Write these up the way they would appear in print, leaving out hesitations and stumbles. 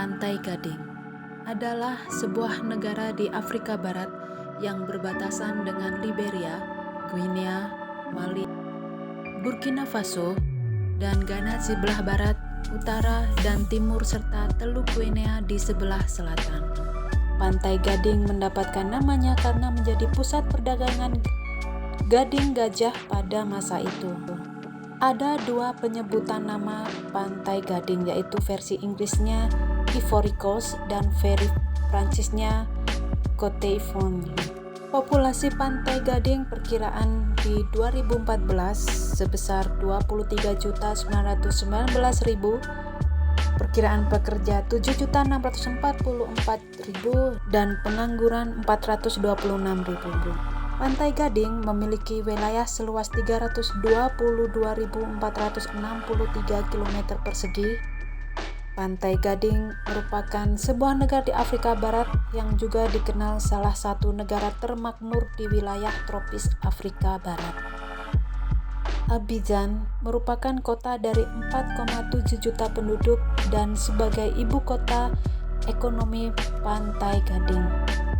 Pantai Gading adalah sebuah negara di Afrika Barat yang berbatasan dengan Liberia, Guinea, Mali, Burkina Faso, dan Ghana di sebelah barat, utara, dan timur serta Teluk Guinea di sebelah selatan. Pantai Gading mendapatkan namanya karena menjadi pusat perdagangan gading gajah pada masa itu. Ada dua penyebutan nama Pantai Gading, yaitu versi Inggrisnya Ivory Coast dan versi Prancisnya Côte d'Ivoire. Populasi Pantai Gading perkiraan di 2014 sebesar 23.919.000, perkiraan pekerja 7.644.000 dan pengangguran 426.000. Pantai Gading memiliki wilayah seluas 322.463 km persegi. Pantai Gading merupakan sebuah negara di Afrika Barat yang juga dikenal salah satu negara termakmur di wilayah tropis Afrika Barat. Abidjan merupakan kota dari 4,7 juta penduduk dan sebagai ibu kota ekonomi Pantai Gading.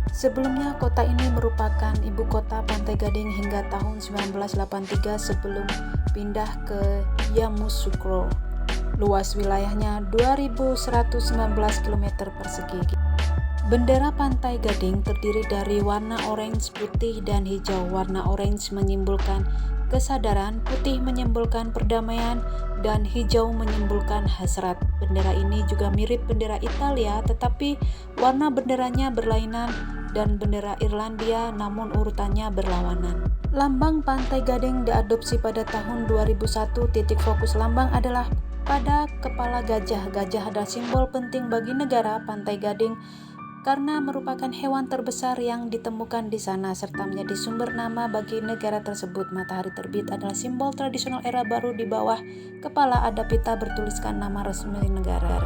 Sebelumnya kota ini merupakan ibu kota Pantai Gading hingga tahun 1983 sebelum pindah ke Yamoussoukro. Luas wilayahnya 2.119 km persegi. Bendera Pantai Gading terdiri dari warna orange, putih, dan hijau. Warna orange menyimbolkan kesadaran, putih menyimbolkan perdamaian, dan hijau menyimbolkan hasrat. Bendera ini juga mirip bendera Italia, tetapi warna benderanya berlainan dan bendera Irlandia, namun urutannya berlawanan. Lambang Pantai Gading diadopsi pada tahun 2001. Titik fokus lambang adalah pada kepala gajah. Gajah adalah simbol penting bagi negara Pantai Gading karena merupakan hewan terbesar yang ditemukan di sana serta menjadi sumber nama bagi negara tersebut. Matahari terbit adalah simbol tradisional era baru. Di bawah kepala ada pita bertuliskan nama resmi negara.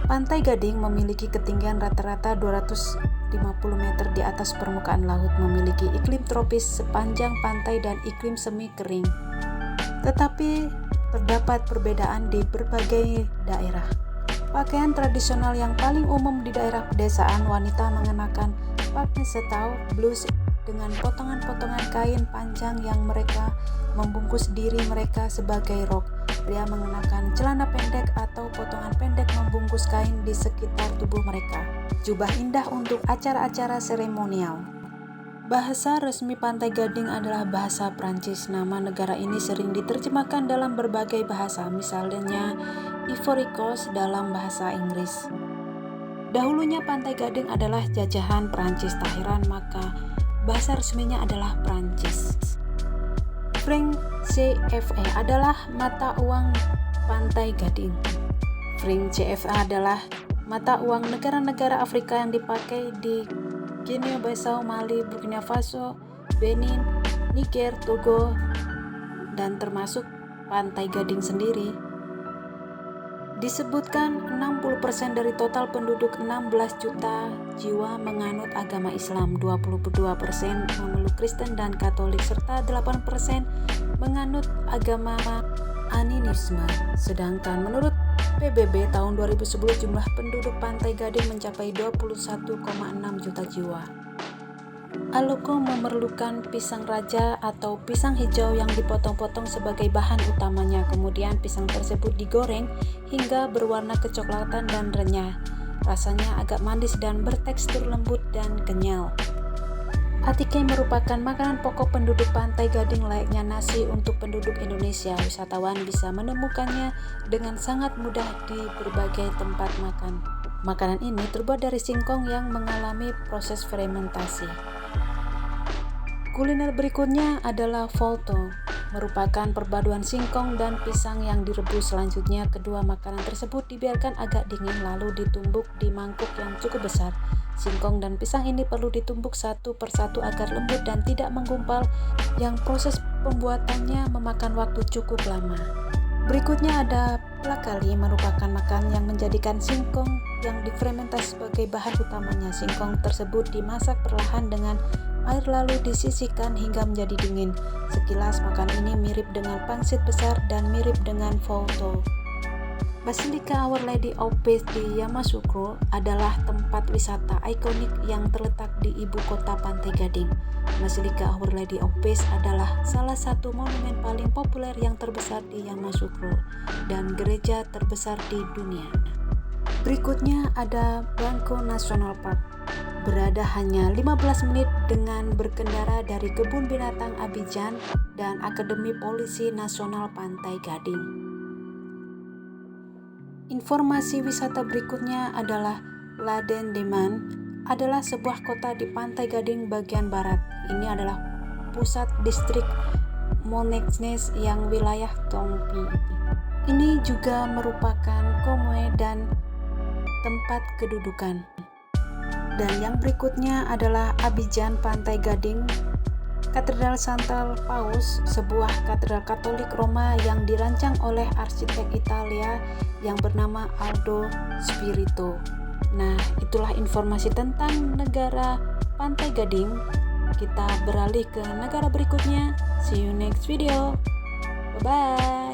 Pantai Gading memiliki ketinggian rata-rata 250 meter di atas permukaan laut, memiliki iklim tropis sepanjang pantai dan iklim semi kering. Tetapi terdapat perbedaan di berbagai daerah. Pakaian tradisional yang paling umum di daerah pedesaan, wanita mengenakan pakaian blus dengan potongan-potongan kain panjang yang mereka membungkus diri mereka sebagai rok. Pria mengenakan celana pendek atau potongan pendek membungkus kain di sekitar tubuh mereka. Jubah indah untuk acara-acara seremonial. Bahasa resmi Pantai Gading adalah bahasa Prancis. Nama negara ini sering diterjemahkan dalam berbagai bahasa, misalnya Ivory Coast dalam bahasa Inggris. Dahulunya Pantai Gading adalah jajahan Prancis, tak maka bahasa resminya adalah Prancis. Franc CFA adalah mata uang Pantai Gading. Franc CFA adalah mata uang negara-negara Afrika yang dipakai di Guinea-Bissau, Mali, Burkina Faso, Benin, Niger, Togo, dan termasuk Pantai Gading sendiri. Disebutkan 60% dari total penduduk 16 juta jiwa menganut agama Islam, 22% memeluk Kristen dan Katolik, serta 8% menganut agama animisme. Sedangkan menurut PBB tahun 2010 jumlah penduduk Pantai Gading mencapai 21,6 juta jiwa. Aloko memerlukan pisang raja atau pisang hijau yang dipotong-potong sebagai bahan utamanya. Kemudian pisang tersebut digoreng hingga berwarna kecoklatan dan renyah. Rasanya agak manis dan bertekstur lembut dan kenyal. Atike merupakan makanan pokok penduduk Pantai Gading layaknya nasi untuk penduduk Indonesia. Wisatawan bisa menemukannya dengan sangat mudah di berbagai tempat makan. Makanan ini terbuat dari singkong yang mengalami proses fermentasi. Kuliner berikutnya adalah volto, merupakan perpaduan singkong dan pisang yang direbus. Selanjutnya, kedua makanan tersebut dibiarkan agak dingin lalu ditumbuk di mangkuk yang cukup besar. Singkong dan pisang ini perlu ditumbuk satu persatu agar lembut dan tidak menggumpal, yang proses pembuatannya memakan waktu cukup lama. Berikutnya ada plakali, merupakan makanan yang menjadikan singkong yang difermentasi sebagai bahan utamanya. Singkong tersebut dimasak perlahan dengan air lalu disisihkan hingga menjadi dingin. Sekilas makanan ini mirip dengan pangsit besar dan mirip dengan volto. Basilika Our Lady of Peace di Yamoussoukro adalah tempat wisata ikonik yang terletak di ibu kota Pantai Gading. Basilika Our Lady of Peace adalah salah satu monumen paling populer yang terbesar di Yamoussoukro dan gereja terbesar di dunia. Berikutnya ada Branco National Park. Berada hanya 15 menit dengan berkendara dari Kebun Binatang Abidjan dan Akademi Polisi Nasional Pantai Gading. Informasi wisata berikutnya adalah Laden-de-Man adalah sebuah kota di Pantai Gading bagian barat. Ini adalah pusat distrik Moneignes yang wilayah Tongpi. Ini juga merupakan commune dan tempat kedudukan. Dan yang berikutnya adalah Abidjan Pantai Gading. Katedral Santo Paus, sebuah katedral Katolik Roma yang dirancang oleh arsitek Italia yang bernama Aldo Spirito. Nah, itulah informasi tentang negara Pantai Gading. Kita beralih ke negara berikutnya. See you next video. Bye-bye.